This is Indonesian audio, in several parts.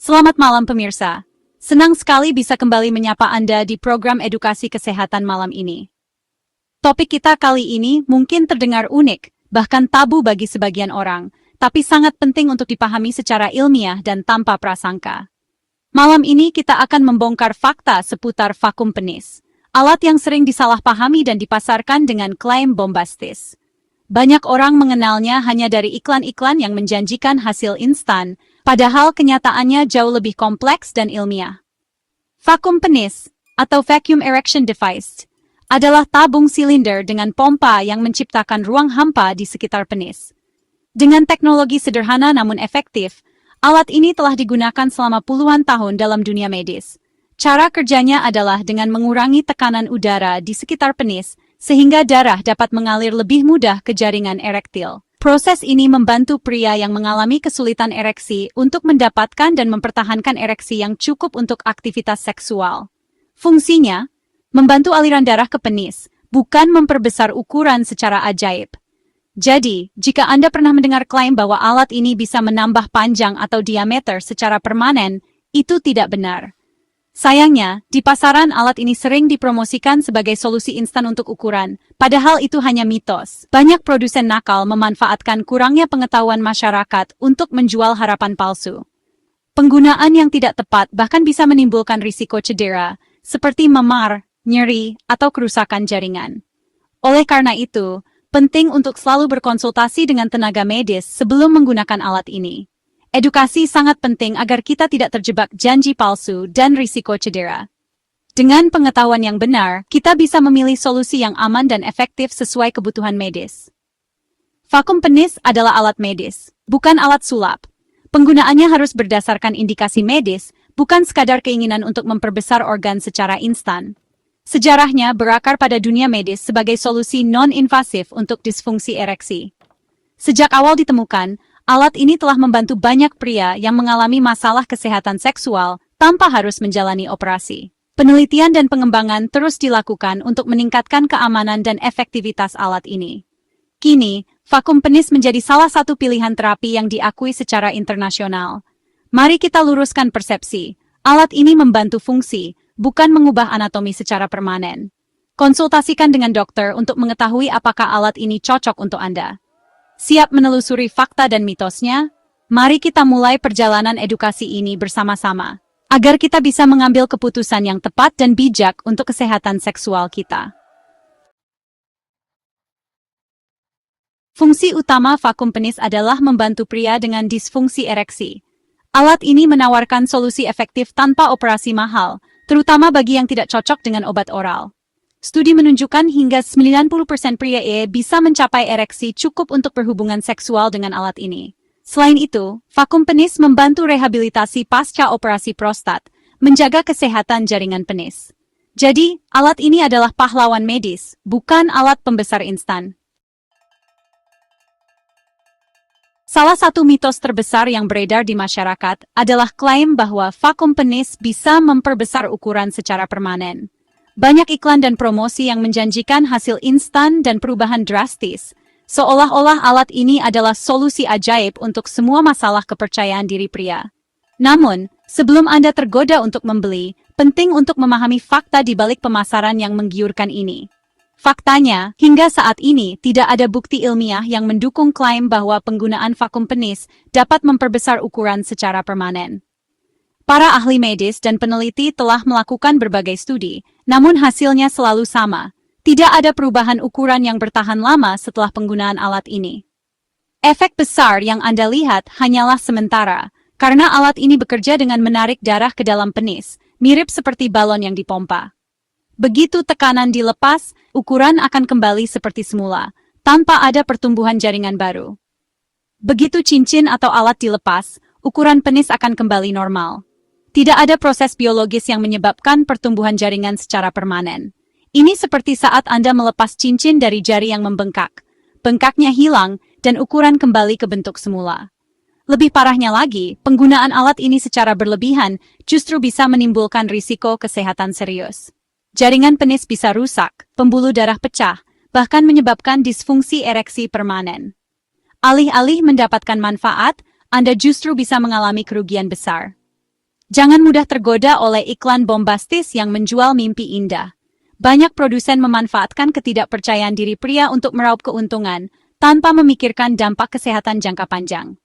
Selamat malam pemirsa. Senang sekali bisa kembali menyapa Anda di program edukasi kesehatan malam ini. Topik kita kali ini mungkin terdengar unik, bahkan tabu bagi sebagian orang, tapi sangat penting untuk dipahami secara ilmiah dan tanpa prasangka. Malam ini kita akan membongkar fakta seputar vakum penis, alat yang sering disalahpahami dan dipasarkan dengan klaim bombastis. Banyak orang mengenalnya hanya dari iklan-iklan yang menjanjikan hasil instan, padahal kenyataannya jauh lebih kompleks dan ilmiah. Vakum penis, atau vacuum erection device, adalah tabung silinder dengan pompa yang menciptakan ruang hampa di sekitar penis. Dengan teknologi sederhana namun efektif, alat ini telah digunakan selama puluhan tahun dalam dunia medis. Cara kerjanya adalah dengan mengurangi tekanan udara di sekitar penis, sehingga darah dapat mengalir lebih mudah ke jaringan erektil. Proses ini membantu pria yang mengalami kesulitan ereksi untuk mendapatkan dan mempertahankan ereksi yang cukup untuk aktivitas seksual. Fungsinya, membantu aliran darah ke penis, bukan memperbesar ukuran secara ajaib. Jadi, jika Anda pernah mendengar klaim bahwa alat ini bisa menambah panjang atau diameter secara permanen, itu tidak benar. Sayangnya, di pasaran alat ini sering dipromosikan sebagai solusi instan untuk ukuran, padahal itu hanya mitos. Banyak produsen nakal memanfaatkan kurangnya pengetahuan masyarakat untuk menjual harapan palsu. Penggunaan yang tidak tepat bahkan bisa menimbulkan risiko cedera, seperti memar, nyeri, atau kerusakan jaringan. Oleh karena itu, penting untuk selalu berkonsultasi dengan tenaga medis sebelum menggunakan alat ini. Edukasi sangat penting agar kita tidak terjebak janji palsu dan risiko cedera. Dengan pengetahuan yang benar, kita bisa memilih solusi yang aman dan efektif sesuai kebutuhan medis. Vakum penis adalah alat medis, bukan alat sulap. Penggunaannya harus berdasarkan indikasi medis, bukan sekadar keinginan untuk memperbesar organ secara instan. Sejarahnya berakar pada dunia medis sebagai solusi non-invasif untuk disfungsi ereksi. Sejak awal ditemukan, alat ini telah membantu banyak pria yang mengalami masalah kesehatan seksual tanpa harus menjalani operasi. Penelitian dan pengembangan terus dilakukan untuk meningkatkan keamanan dan efektivitas alat ini. Kini, vakum penis menjadi salah satu pilihan terapi yang diakui secara internasional. Mari kita luruskan persepsi. Alat ini membantu fungsi, bukan mengubah anatomi secara permanen. Konsultasikan dengan dokter untuk mengetahui apakah alat ini cocok untuk Anda. Siap menelusuri fakta dan mitosnya? Mari kita mulai perjalanan edukasi ini bersama-sama, agar kita bisa mengambil keputusan yang tepat dan bijak untuk kesehatan seksual kita. Fungsi utama vakum penis adalah membantu pria dengan disfungsi ereksi. Alat ini menawarkan solusi efektif tanpa operasi mahal, terutama bagi yang tidak cocok dengan obat oral. Studi menunjukkan hingga 90% pria bisa mencapai ereksi cukup untuk berhubungan seksual dengan alat ini. Selain itu, vakum penis membantu rehabilitasi pasca operasi prostat, menjaga kesehatan jaringan penis. Jadi, alat ini adalah pahlawan medis, bukan alat pembesar instan. Salah satu mitos terbesar yang beredar di masyarakat adalah klaim bahwa vakum penis bisa memperbesar ukuran secara permanen. Banyak iklan dan promosi yang menjanjikan hasil instan dan perubahan drastis, seolah-olah alat ini adalah solusi ajaib untuk semua masalah kepercayaan diri pria. Namun, sebelum Anda tergoda untuk membeli, penting untuk memahami fakta di balik pemasaran yang menggiurkan ini. Faktanya, hingga saat ini tidak ada bukti ilmiah yang mendukung klaim bahwa penggunaan vakum penis dapat memperbesar ukuran secara permanen. Para ahli medis dan peneliti telah melakukan berbagai studi, namun hasilnya selalu sama. Tidak ada perubahan ukuran yang bertahan lama setelah penggunaan alat ini. Efek besar yang Anda lihat hanyalah sementara, karena alat ini bekerja dengan menarik darah ke dalam penis, mirip seperti balon yang dipompa. Begitu tekanan dilepas, ukuran akan kembali seperti semula, tanpa ada pertumbuhan jaringan baru. Begitu cincin atau alat dilepas, ukuran penis akan kembali normal. Tidak ada proses biologis yang menyebabkan pertumbuhan jaringan secara permanen. Ini seperti saat Anda melepas cincin dari jari yang membengkak. Bengkaknya hilang, dan ukuran kembali ke bentuk semula. Lebih parahnya lagi, penggunaan alat ini secara berlebihan justru bisa menimbulkan risiko kesehatan serius. Jaringan penis bisa rusak, pembuluh darah pecah, bahkan menyebabkan disfungsi ereksi permanen. Alih-alih mendapatkan manfaat, Anda justru bisa mengalami kerugian besar. Jangan mudah tergoda oleh iklan bombastis yang menjual mimpi indah. Banyak produsen memanfaatkan ketidakpercayaan diri pria untuk meraup keuntungan tanpa memikirkan dampak kesehatan jangka panjang.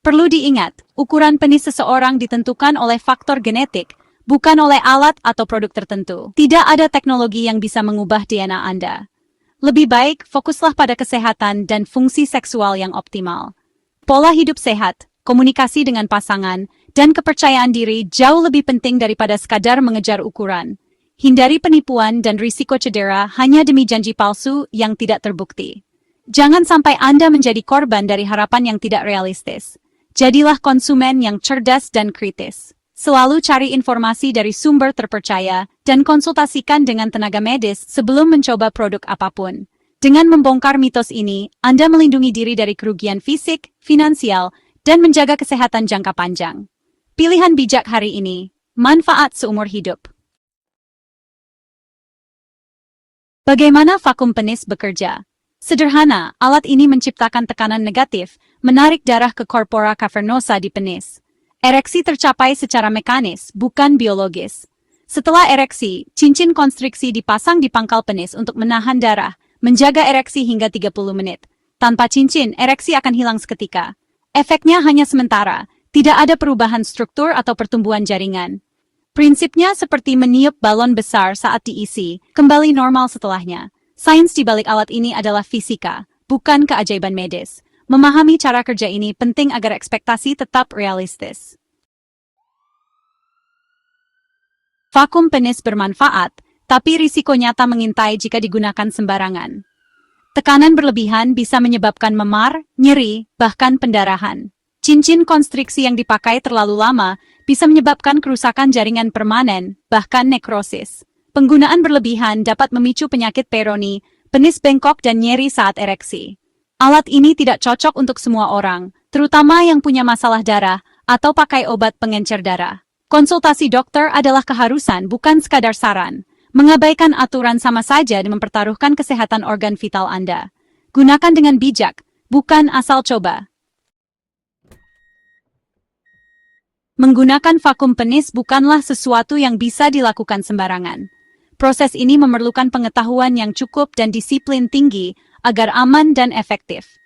Perlu diingat, ukuran penis seseorang ditentukan oleh faktor genetik, bukan oleh alat atau produk tertentu. Tidak ada teknologi yang bisa mengubah DNA Anda. Lebih baik, fokuslah pada kesehatan dan fungsi seksual yang optimal. Pola hidup sehat, komunikasi dengan pasangan, dan kepercayaan diri jauh lebih penting daripada sekadar mengejar ukuran. Hindari penipuan dan risiko cedera hanya demi janji palsu yang tidak terbukti. Jangan sampai Anda menjadi korban dari harapan yang tidak realistis. Jadilah konsumen yang cerdas dan kritis. Selalu cari informasi dari sumber terpercaya dan konsultasikan dengan tenaga medis sebelum mencoba produk apapun. Dengan membongkar mitos ini, Anda melindungi diri dari kerugian fisik, finansial, dan menjaga kesehatan jangka panjang. Pilihan bijak hari ini, manfaat seumur hidup. Bagaimana vakum penis bekerja? Sederhana, alat ini menciptakan tekanan negatif, menarik darah ke corpora cavernosa di penis. Ereksi tercapai secara mekanis, bukan biologis. Setelah ereksi, cincin konstriksi dipasang di pangkal penis untuk menahan darah, menjaga ereksi hingga 30 menit. Tanpa cincin, ereksi akan hilang seketika. Efeknya hanya sementara, tidak ada perubahan struktur atau pertumbuhan jaringan. Prinsipnya seperti meniup balon besar saat diisi, kembali normal setelahnya. Sains di balik alat ini adalah fisika, bukan keajaiban medis. Memahami cara kerja ini penting agar ekspektasi tetap realistis. Vakum penis bermanfaat, tapi risiko nyata mengintai jika digunakan sembarangan. Tekanan berlebihan bisa menyebabkan memar, nyeri, bahkan pendarahan. Cincin konstriksi yang dipakai terlalu lama bisa menyebabkan kerusakan jaringan permanen, bahkan nekrosis. Penggunaan berlebihan dapat memicu penyakit peroni, penis bengkok dan nyeri saat ereksi. Alat ini tidak cocok untuk semua orang, terutama yang punya masalah darah atau pakai obat pengencer darah. Konsultasi dokter adalah keharusan, bukan sekadar saran. Mengabaikan aturan sama saja dan mempertaruhkan kesehatan organ vital Anda. Gunakan dengan bijak, bukan asal coba. Menggunakan vakum penis bukanlah sesuatu yang bisa dilakukan sembarangan. Proses ini memerlukan pengetahuan yang cukup dan disiplin tinggi agar aman dan efektif.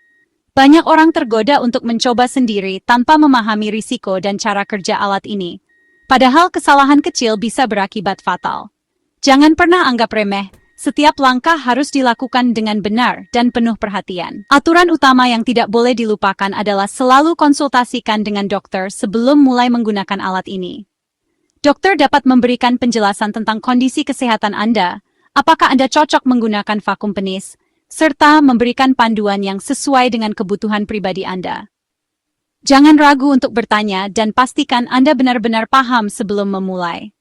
Banyak orang tergoda untuk mencoba sendiri tanpa memahami risiko dan cara kerja alat ini. Padahal kesalahan kecil bisa berakibat fatal. Jangan pernah anggap remeh, setiap langkah harus dilakukan dengan benar dan penuh perhatian. Aturan utama yang tidak boleh dilupakan adalah selalu konsultasikan dengan dokter sebelum mulai menggunakan alat ini. Dokter dapat memberikan penjelasan tentang kondisi kesehatan Anda, apakah Anda cocok menggunakan vakum penis, serta memberikan panduan yang sesuai dengan kebutuhan pribadi Anda. Jangan ragu untuk bertanya dan pastikan Anda benar-benar paham sebelum memulai.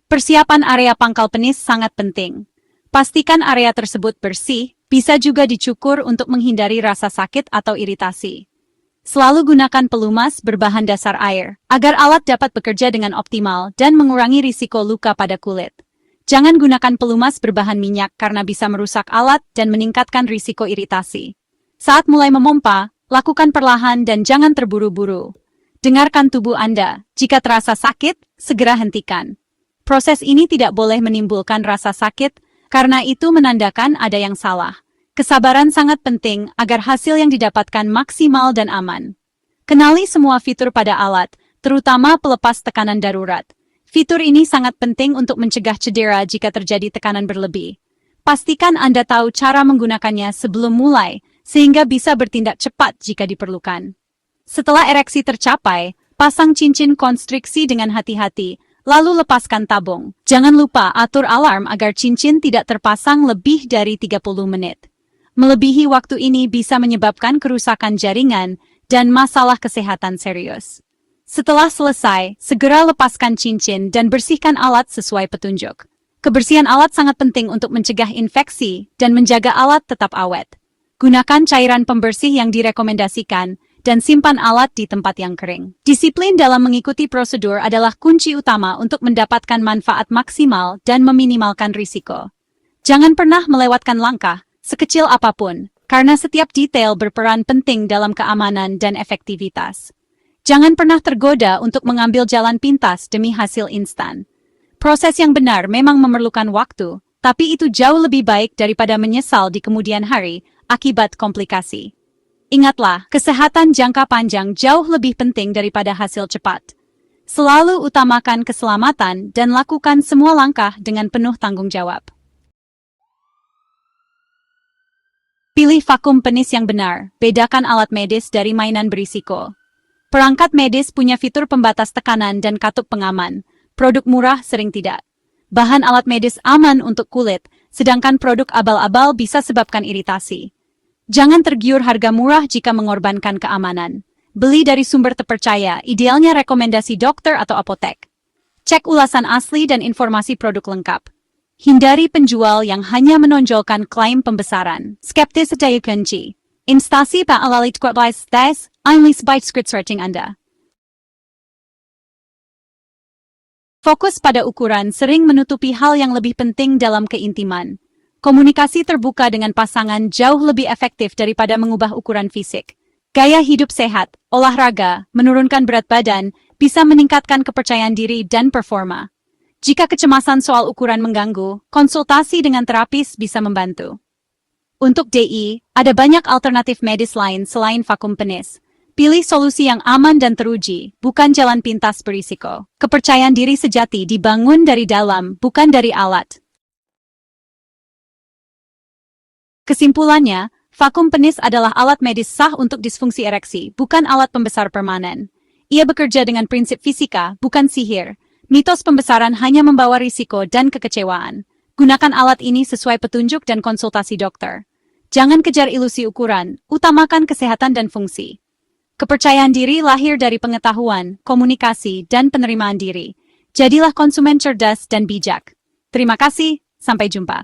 Persiapan area pangkal penis sangat penting. Pastikan area tersebut bersih, bisa juga dicukur untuk menghindari rasa sakit atau iritasi. Selalu gunakan pelumas berbahan dasar air, agar alat dapat bekerja dengan optimal dan mengurangi risiko luka pada kulit. Jangan gunakan pelumas berbahan minyak karena bisa merusak alat dan meningkatkan risiko iritasi. Saat mulai memompa, lakukan perlahan dan jangan terburu-buru. Dengarkan tubuh Anda, jika terasa sakit, segera hentikan. Proses ini tidak boleh menimbulkan rasa sakit, karena itu menandakan ada yang salah. Kesabaran sangat penting agar hasil yang didapatkan maksimal dan aman. Kenali semua fitur pada alat, terutama pelepas tekanan darurat. Fitur ini sangat penting untuk mencegah cedera jika terjadi tekanan berlebih. Pastikan Anda tahu cara menggunakannya sebelum mulai, sehingga bisa bertindak cepat jika diperlukan. Setelah ereksi tercapai, pasang cincin konstriksi dengan hati-hati, lalu lepaskan tabung. Jangan lupa atur alarm agar cincin tidak terpasang lebih dari 30 menit. Melebihi waktu ini bisa menyebabkan kerusakan jaringan dan masalah kesehatan serius. Setelah selesai, segera lepaskan cincin dan bersihkan alat sesuai petunjuk. Kebersihan alat sangat penting untuk mencegah infeksi dan menjaga alat tetap awet. Gunakan cairan pembersih yang direkomendasikan dan simpan alat di tempat yang kering. Disiplin dalam mengikuti prosedur adalah kunci utama untuk mendapatkan manfaat maksimal dan meminimalkan risiko. Jangan pernah melewatkan langkah, sekecil apapun, karena setiap detail berperan penting dalam keamanan dan efektivitas. Jangan pernah tergoda untuk mengambil jalan pintas demi hasil instan. Proses yang benar memang memerlukan waktu, tapi itu jauh lebih baik daripada menyesal di kemudian hari akibat komplikasi. Ingatlah, kesehatan jangka panjang jauh lebih penting daripada hasil cepat. Selalu utamakan keselamatan dan lakukan semua langkah dengan penuh tanggung jawab. Pilih vakum penis yang benar, bedakan alat medis dari mainan berisiko. Perangkat medis punya fitur pembatas tekanan dan katup pengaman. Produk murah sering tidak. Bahan alat medis aman untuk kulit, sedangkan produk abal-abal bisa sebabkan iritasi. Jangan tergiur harga murah jika mengorbankan keamanan. Beli dari sumber terpercaya, idealnya rekomendasi dokter atau apotek. Cek ulasan asli dan informasi produk lengkap. Hindari penjual yang hanya menonjolkan klaim pembesaran. Skeptis daya kunci. Instasi pa'alalit kuatwais tes, ainlis byte script searching Anda. Fokus pada ukuran sering menutupi hal yang lebih penting dalam keintiman. Komunikasi terbuka dengan pasangan jauh lebih efektif daripada mengubah ukuran fisik. Gaya hidup sehat, olahraga, menurunkan berat badan, bisa meningkatkan kepercayaan diri dan performa. Jika kecemasan soal ukuran mengganggu, konsultasi dengan terapis bisa membantu. Untuk DI, ada banyak alternatif medis lain selain vakum penis. Pilih solusi yang aman dan teruji, bukan jalan pintas berisiko. Kepercayaan diri sejati dibangun dari dalam, bukan dari alat. Kesimpulannya, vakum penis adalah alat medis sah untuk disfungsi ereksi, bukan alat pembesar permanen. Ia bekerja dengan prinsip fisika, bukan sihir. Mitos pembesaran hanya membawa risiko dan kekecewaan. Gunakan alat ini sesuai petunjuk dan konsultasi dokter. Jangan kejar ilusi ukuran, utamakan kesehatan dan fungsi. Kepercayaan diri lahir dari pengetahuan, komunikasi, dan penerimaan diri. Jadilah konsumen cerdas dan bijak. Terima kasih, sampai jumpa.